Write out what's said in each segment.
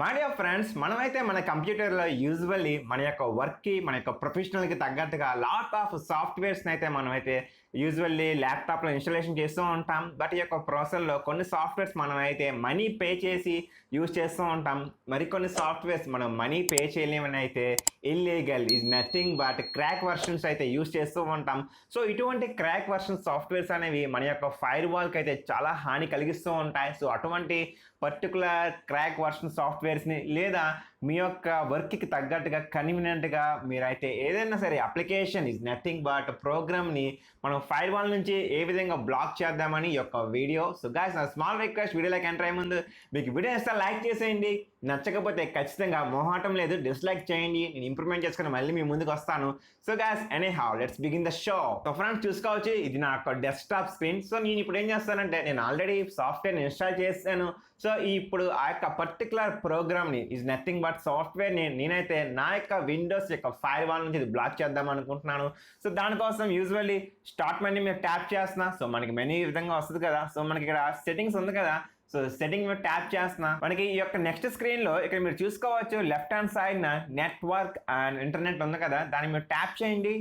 My dear friends, మనమైతే మన కంప్యూటర్లో యూజువల్లీ మన యొక్క వర్క్కి మన యొక్క ప్రొఫెషనల్కి తగ్గట్టుగా లాట్ ఆఫ్ సాఫ్ట్వేర్స్ని అయితే మనమైతే యూజువల్లీ ల్యాప్టాప్లో ఇన్స్టాలేషన్ చేస్తూ ఉంటాం. బట్ ఈ యొక్క ప్రాసెస్లో కొన్ని సాఫ్ట్వేర్స్ మనం అయితే మనీ పే చేసి యూజ్ చేస్తూ ఉంటాం. మరికొన్ని సాఫ్ట్వేర్స్ మనం మనీ పే చేయలేమని అయితే illegal is nothing but crack versions అయితే యూజ్ చేస్తూ ఉంటాం. సో ఇటువంటి క్రాక్ వర్షన్ సాఫ్ట్వేర్స్ అనేవి మన యొక్క ఫైర్ వాల్కి అయితే చాలా హాని కలిగిస్తూ ఉంటాయి. సో అటువంటి పర్టికులర్ క్రాక్ వర్షన్ సాఫ్ట్వేర్స్ని లేదా మీ యొక్క వర్క్కి తగ్గట్టుగా కన్వీనియంట్గా మీరైతే ఏదైనా సరే అప్లికేషన్ ఈజ్ నథింగ్ బట్ ప్రోగ్రామ్ని మనం ఫైర్ వాల్ నుంచి ఏ విధంగా బ్లాక్ చేద్దామని ఈ యొక్క వీడియో. సో గైస్, నా స్మాల్ రిక్వెస్ట్, వీడియోలోకి ఎంటర్ అయ్యే ముందు మీకు వీడియో ఇస్తే లైక్ చేసేయండి, నచ్చకపోతే ఖచ్చితంగా మొహాటం లేదు డిస్లైక్ చేయండి, నేను ఇంప్రూవ్మెంట్ చేసుకుని మళ్ళీ మీ ముందుకు వస్తాను. So guys, anyhow let's begin the show. So friends, చూసుకోవచ్చు ఇది నా యొక్క డెస్క్టాప్ స్క్రీన్. సో నేను ఇప్పుడు ఏం చేస్తానంటే నేను ఆల్రెడీ సాఫ్ట్వేర్ని ఇన్స్టాల్ చేశాను. సో ఇప్పుడు ఆ యొక్క పర్టికులర్ ప్రోగ్రామ్ని ఈజ్ నథింగ్ బట్ సాఫ్ట్వేర్ నేనైతే నా యొక్క విండోస్ యొక్క ఫైర్ వాల్ నుంచి బ్లాక్ చేద్దాం అనుకుంటున్నాను. సో దానికోసం యూజువల్లీ స్టార్ట్ మెనూ మీద ట్యాప్ చేస్తున్నా. సో మనకి మెనూ ఈ విధంగా వస్తుంది కదా. సో మనకి ఇక్కడ సెట్టింగ్స్ ఉంది కదా. సో సెట్టింగ్ మీద ట్యాప్ చేస్తున్నా. మనకి ఈ యొక్క నెక్స్ట్ స్క్రీన్లో ఇక్కడ మీరు చూసుకోవచ్చు left hand side network and internet ఉంది కదా, దాని మీద ట్యాప్ చేయండి.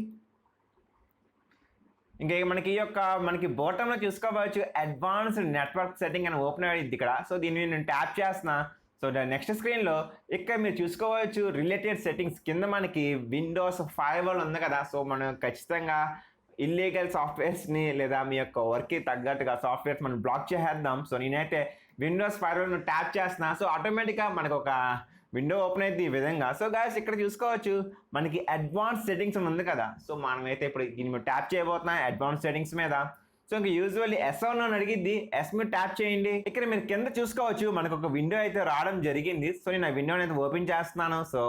ఇంకా మనకి బాటంలో చూసుకోవచ్చు అడ్వాన్స్డ్ నెట్వర్క్ సెట్టింగ్ అని ఓపెన్ అయ్యింది ఇక్కడ. సో దీన్ని నేను ట్యాప్ చేస్తున్నా. సో నెక్స్ట్ స్క్రీన్లో ఇక్కడ మీరు చూసుకోవచ్చు రిలేటెడ్ సెట్టింగ్స్ కింద మనకి విండోస్ ఫైర్వాల్ ఉంది కదా. సో మనం ఖచ్చితంగా ఇల్లీగల్ సాఫ్ట్వేర్స్ని లేదా మీ యొక్క వర్క్కి తగ్గట్టుగా సాఫ్ట్వేర్స్ మనం బ్లాక్ చేసేద్దాం. సో నేనైతే విండోస్ ఫైర్వాల్ను ట్యాప్ చేస్తున్నా. సో ఆటోమేటిక్గా మనకు ఒక విండో ఓపెన్ అయితే ఈ విధంగా. సో గాయస్, ఇక్కడ చూసుకోవచ్చు మనకి అడ్వాన్స్ సెట్టింగ్స్ ఉంది కదా. సో మనమైతే ఇప్పుడు దీని మీద ట్యాప్ చేయబోతున్నాం అడ్వాన్స్ సెట్టింగ్స్ మీద. సో ఇంకా యూజువల్లీ S1 అని అడిగిద్ది, ఎస్ మీద ట్యాప్ చేయండి. ఇక్కడ మీరు కింద చూసుకోవచ్చు మనకు ఒక విండో అయితే రావడం జరిగింది. సో నేను ఆ విండోని అయితే ఓపెన్ చేస్తున్నాను. సో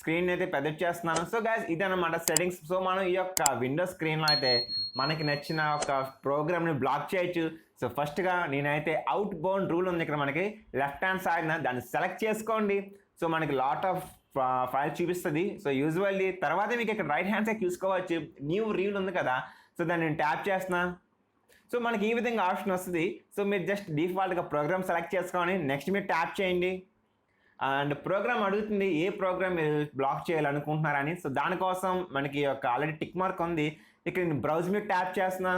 స్క్రీన్ అయితే పెద్ద చేస్తున్నాను. సో గాయస్, ఇదన్నమాట సెట్టింగ్స్. సో మనం ఈ యొక్క విండో స్క్రీన్లో అయితే మనకి నచ్చిన ఒక ప్రోగ్రామ్ని బ్లాక్ చేయొచ్చు. సో ఫస్ట్గా నేనైతే అవుట్ బౌండ్ రూల్ ఉంది ఇక్కడ మనకి లెఫ్ట్ హ్యాండ్ సైడ్, దాన్ని సెలెక్ట్ చేసుకోండి. సో మనకి లాట్ ఆఫ్ ఫైల్ చూపిస్తుంది. సో యూజువల్లీ తర్వాత మీకు ఇక్కడ రైట్ హ్యాండ్ సైడ్ చూసుకోవచ్చు న్యూ రూల్ ఉంది కదా. సో దాన్ని నేను ట్యాప్ చేస్తున్నా. సో మనకి ఈ విధంగా ఆప్షన్ వస్తుంది. సో మీరు జస్ట్ డిఫాల్ట్గా ప్రోగ్రామ్ సెలెక్ట్ చేసుకొని నెక్స్ట్ మీరు ట్యాప్ చేయండి. అండ్ ప్రోగ్రామ్ అడుగుతుంది ఏ ప్రోగ్రామ్ మీరు బ్లాక్ చేయాలనుకుంటున్నారని. సో దానికోసం మనకి ఒక ఆల్రెడీ టిక్ మార్క్ ఉంది. ఇక్కడ నేను బ్రౌజ్ మీద ట్యాప్ చేస్తున్నా.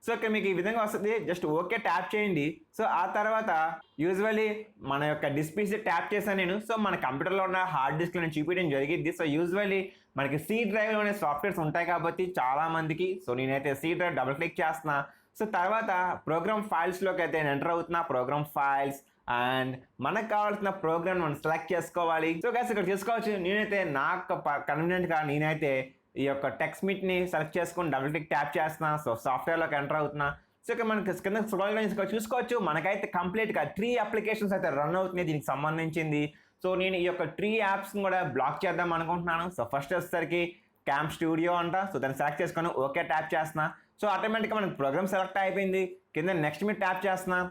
సో ఇక్కడ మీకు ఈ విధంగా వస్తుంది, జస్ట్ ఓకే ట్యాప్ చేయండి. సో ఆ తర్వాత యూజువల్లీ మన యొక్క డిస్ప్లేస్ ట్యాప్ చేశాను నేను. సో మన కంప్యూటర్లో ఉన్న హార్డ్ డిస్క్లో నేను చూపించడం జరిగింది. సో యూజువల్లీ మనకి సి డ్రైవ్లో అనే సాఫ్ట్వేర్స్ ఉంటాయి కాబట్టి చాలామందికి. సో నేనైతే సి డ్రైవ్ డబుల్ క్లిక్ చేస్తున్నా. సో తర్వాత ప్రోగ్రామ్ ఫైల్స్లోకి అయితే నేను ఎంటర్ అవుతున్నా. ప్రోగ్రామ్ ఫైల్స్ అండ్ మనకు కావాల్సిన ప్రోగ్రామ్ మనం సెలెక్ట్ చేసుకోవాలి. సో గైస్, ఇక్కడ చూసుకోవచ్చు నేనైతే నాకు కన్వీనియంట్గా నేనైతే ఈ యొక్క టెక్స్ట్ మీట్ని సెలెక్ట్ చేసుకొని డబుల్ క్లిక్ ట్యాప్ చేస్తున్నా. సో సాఫ్ట్వేర్లోకి ఎంటర్ అవుతున్నా. సో ఇక్కడ మనకి కింద స్క్రోల్ చూసుకోవచ్చు మనకైతే కంప్లీట్గా 3 అప్లికేషన్స్ అయితే రన్ అవుతున్నాయి దీనికి సంబంధించింది. సో నేను ఈ యొక్క 3 యాప్స్ని కూడా బ్లాక్ చేద్దాం అనుకుంటున్నాను. సో ఫస్ట్ వచ్చేసరికి క్యాంప్ స్టూడియో అంట. సో దాన్ని సెలెక్ట్ చేసుకొని ఓకే ట్యాప్ చేస్తున్నా. సో ఆటోమేటిక్గా మనకి ప్రోగ్రామ్ సెలెక్ట్ అయిపోయింది. కింద నెక్స్ట్ మీరు ట్యాప్ చేస్తున్నా.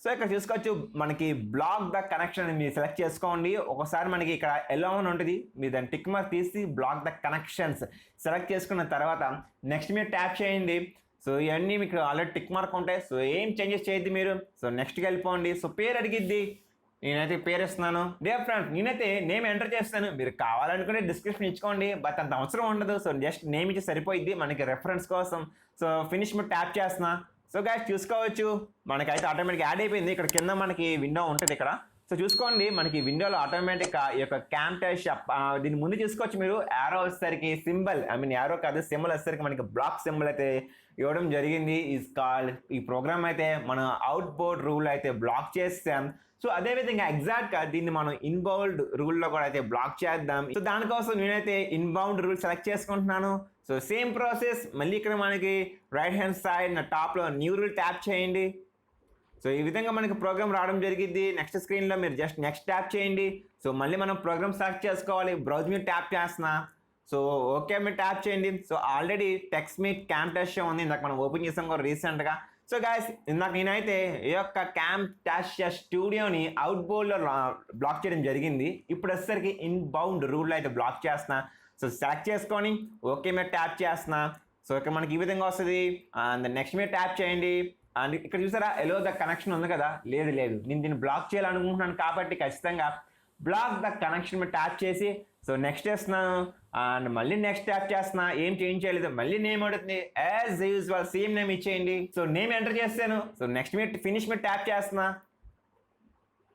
సో ఇక్కడ చూసుకోవచ్చు మనకి బ్లాక్ ద కనెక్షన్ మీరు సెలెక్ట్ చేసుకోండి. ఒకసారి మనకి ఇక్కడ ఎలా అని ఉంటుంది, మీరు దాన్ని టిక్ మార్క్ తీసి బ్లాక్ ద కనెక్షన్స్ సెలెక్ట్ చేసుకున్న తర్వాత నెక్స్ట్ మీరు ట్యాప్ చేయండి. సో ఇవన్నీ మీకు ఆల్రెడీ టిక్ మార్క్ ఉంటాయి. సో ఏం చేంజెస్ చేయొద్దు మీరు. సో నెక్స్ట్కి వెళ్ళిపోండి. సో పేరు అడిగిద్ది, నేనైతే పేరు ఇస్తున్నాను. డియర్ ఫ్రెండ్, నేనైతే నేమ్ ఎంటర్ చేస్తాను. మీరు కావాలనుకుంటే డిస్క్రిప్షన్ ఇచ్చుకోండి, బట్ అంత అవసరం ఉండదు. సో జస్ట్ నేమ్ ఇచ్చి సరిపోయిద్ది మనకి రెఫరెన్స్ కోసం. సో ఫినిష్ మీద ట్యాప్ చేస్తున్నా. సో గైస్, చూసుకోవచ్చు మనకైతే ఆటోమేటిక్ యాడ్ అయిపోయింది. ఇక్కడ కింద మనకి విండో ఉంటుంది ఇక్కడ. సో చూసుకోండి మనకి విండోలో ఆటోమేటిక్గా ఈ యొక్క క్యాంప్ దీని ముందు చూసుకోవచ్చు మీరు యారో వచ్చేసరికి సింబల్, యారో కాదు సింబల్ వచ్చేసరికి మనకి బ్లాక్ సింబల్ అయితే ఇవ్వడం జరిగింది. ఈ ప్రోగ్రామ్ అయితే మనం అవుట్ బౌండ్ రూల్ అయితే బ్లాక్ చేసాం. సో అదేవిధంగా ఎగ్జాక్ట్గా దీన్ని మనం ఇన్బౌండ్ రూల్లో కూడా అయితే బ్లాక్ చేద్దాం. సో దానికోసం నేనైతే ఇన్బౌండ్ రూల్ సెలెక్ట్ చేసుకుంటున్నాను. సో సేమ్ ప్రాసెస్ మళ్ళీ ఇక్కడ మనకి రైట్ హ్యాండ్ సైడ్ నా టాప్లో న్యూ రూల్ ట్యాప్ చేయండి. సో ఈ విధంగా మనకి ప్రోగ్రామ్ రావడం జరిగింది. నెక్స్ట్ స్క్రీన్లో మీరు జస్ట్ నెక్స్ట్ ట్యాప్ చేయండి. సో మళ్ళీ మనం ప్రోగ్రామ్ సెలెక్ట్ చేసుకోవాలి. బ్రౌజ్ మీద ట్యాప్ చేస్తున్నా. సో ఓకే మీరు ట్యాప్ చేయండి. So already text meet camp test show ఉంది, ఇందాక మనం ఓపెన్ చేసాం కూడా రీసెంట్గా. సో గైస్, ఇందాక నేనైతే ఈ యొక్క క్యాంప్ టెస్ట్ స్టూడియోని అవుట్ బౌండ్లో బ్లాక్ చేయడం జరిగింది. ఇప్పుడు వచ్చేసరికి ఇన్బౌండ్ రూల్లో అయితే బ్లాక్ చేస్తున్నా. సో సెలెక్ట్ చేసుకొని ఓకే మీరు ట్యాప్ చేస్తున్నా. సో ఇక్కడ మనకి ఈ విధంగా వస్తుంది. అండ్ నెక్స్ట్ మీరు ట్యాప్ చేయండి. అండ్ ఇక్కడ చూసారా ఎలో ద కనెక్షన్ ఉంది కదా, లేదు నేను దీన్ని బ్లాక్ చేయాలనుకుంటున్నాను కాబట్టి ఖచ్చితంగా బ్లాక్ ద కనెక్షన్ మీద ట్యాప్ చేసి సో నెక్స్ట్ చేస్తున్నాను అండ్ మళ్ళీ నెక్స్ట్ ట్యాప్ చేస్తున్నా, ఏం చేంజ్ చేయలేదు, మళ్ళీ నేమ్ అడుగుతుంది యాజ్ యూజువల్ సేమ్ నేమ్ ఇచ్చేయండి. సో నేమ్ ఎంటర్ చేస్తాను, సో నెక్స్ట్ మీద ఫినిష్ మీద ట్యాప్ చేస్తున్నా.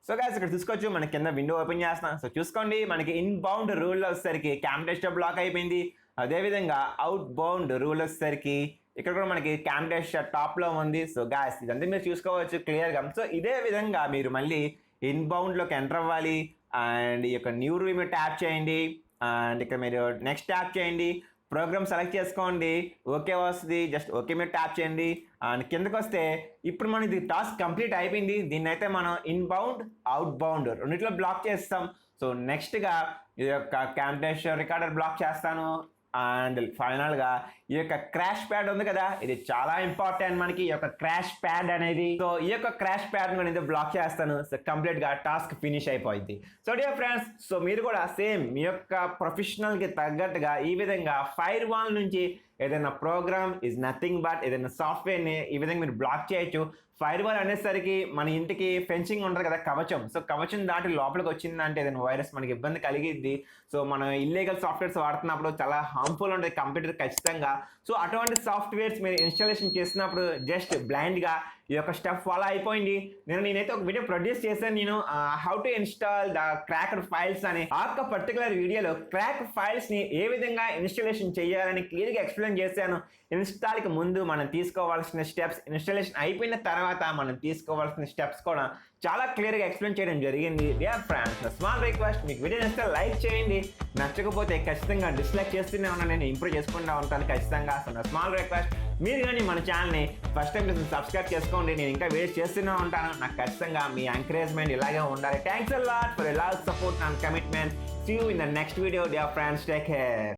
సో గాయస్ ఇక్కడ చూసుకోవచ్చు మన కింద విండో ఓపెన్ చేస్తున్నా. సో చూసుకోండి మనకి ఇన్బౌండ్ రూల్ వచ్చేసరికి క్యామ్ డెస్క్టాప్ బ్లాక్ అయిపోయింది. అదేవిధంగా అవుట్ బౌండ్ రూల్ వచ్చేసరికి ఇక్కడ కూడా మనకి క్యామ్ డెస్క్టాప్ టాప్లో ఉంది. సో గాయస్ ఇదంతా మీరు చూసుకోవచ్చు క్లియర్గా. సో ఇదే విధంగా మీరు మళ్ళీ ఇన్బౌండ్లోకి ఎంటర్ అవ్వాలి అండ్ ఈ యొక్క న్యూ రూల్ మీద ట్యాప్ చేయండి అండ్ ఇక్కడ మీరు నెక్స్ట్ ట్యాప్ చేయండి, ప్రోగ్రామ్ సెలెక్ట్ చేసుకోండి, ఓకే వస్తుంది, జస్ట్ ఓకే మీద ట్యాప్ చేయండి అండ్ కిందకు వస్తే ఇప్పుడు మనం ఇది టాస్క్ కంప్లీట్ అయిపోయింది. దీన్ని అయితే మనం ఇన్బౌండ్ అవుట్ బౌండ్ రెండిట్లో బ్లాక్ చేస్తాం. సో నెక్స్ట్గా ఈ యొక్క క్యామ్ డెస్క్టాప్ రికార్డర్ బ్లాక్ చేస్తాను అండ్ ఫైనల్గా ఈ యొక్క క్రాష్ ప్యాడ్ ఉంది కదా, ఇది చాలా ఇంపార్టెంట్ మనకి ఈ యొక్క క్రాష్ ప్యాడ్ అనేది. సో ఈ యొక్క క్రాష్ ప్యాడ్ అనేది బ్లాక్ చేస్తాను. సో కంప్లీట్గా టాస్క్ ఫినిష్ అయిపోయింది. సో డియర్ ఫ్రెండ్స్, సో మీరు కూడా సేమ్ మీ యొక్క ప్రొఫెషనల్కి తగ్గట్టుగా ఈ విధంగా ఫైర్ వాల్ నుంచి ఏదైనా ప్రోగ్రామ్ ఈజ్ నథింగ్ బట్ ఏదైనా సాఫ్ట్వేర్ని ఈ విధంగా మీరు బ్లాక్ చేయొచ్చు. ఫైర్ వాల్ అనేసరికి మన ఇంటికి ఫెన్సింగ్ ఉంటుంది కదా, కవచం. సో కవచం దాటి లోపలికి వచ్చిందంటే ఏదైనా వైరస్ మనకి ఇబ్బంది కలిగిద్ది. సో మనం ఇల్లీగల్ సాఫ్ట్వేర్స్ వాడుతున్నప్పుడు చాలా హార్మ్ఫుల్ ఉంటుంది కంప్యూటర్ ఖచ్చితంగా. సో అటువంటి సాఫ్ట్వేర్స్ మీరు ఇన్స్టాలేషన్ చేసినప్పుడు జస్ట్ బ్లైండ్గా ఈ యొక్క స్టెప్ ఫాలో అయిపోయింది. నేనైతే ఒక వీడియో ప్రొడ్యూస్ చేశాను, నేను how to install the cracked files అని. ఆ యొక్క పర్టికులర్ వీడియోలో క్రాక్ ఫైల్స్ని ఏ విధంగా ఇన్స్టాలేషన్ చేయాలని క్లియర్గా ఎక్స్ప్లెయిన్ చేశాను. ఇన్స్టాల్కి ముందు మనం తీసుకోవాల్సిన స్టెప్స్, ఇన్స్టాలేషన్ అయిపోయిన తర్వాత మనం తీసుకోవాల్సిన స్టెప్స్ కూడా చాలా క్లియర్గా ఎక్స్ప్లెయిన్ చేయడం జరిగింది. డియర్ ఫ్రెండ్స్, స్మాల్ రిక్వెస్ట్, మీకు వీడియో నచ్చితే లైక్ చేయండి, నచ్చకపోతే ఖచ్చితంగా డిస్లైక్ చేస్తూనే ఉన్నాను, నేను ఇంప్రూవ్ చేసుకుంటూ ఉంటాను ఖచ్చితంగా. సో నా స్మాల్ రిక్వెస్ట్, మీరు కానీ మన ఛానల్ని ఫస్ట్ టైం సబ్స్క్రైబ్ చేసుకోండి, నేను ఇంకా వీడియోస్ చేస్తూనే ఉంటాను. నాకు ఖచ్చితంగా మీ ఎంకరేజ్మెంట్ ఇలాగే ఉండాలి. Thanks a lot for a lot support and commitment. See you in the next video dear friends, take care.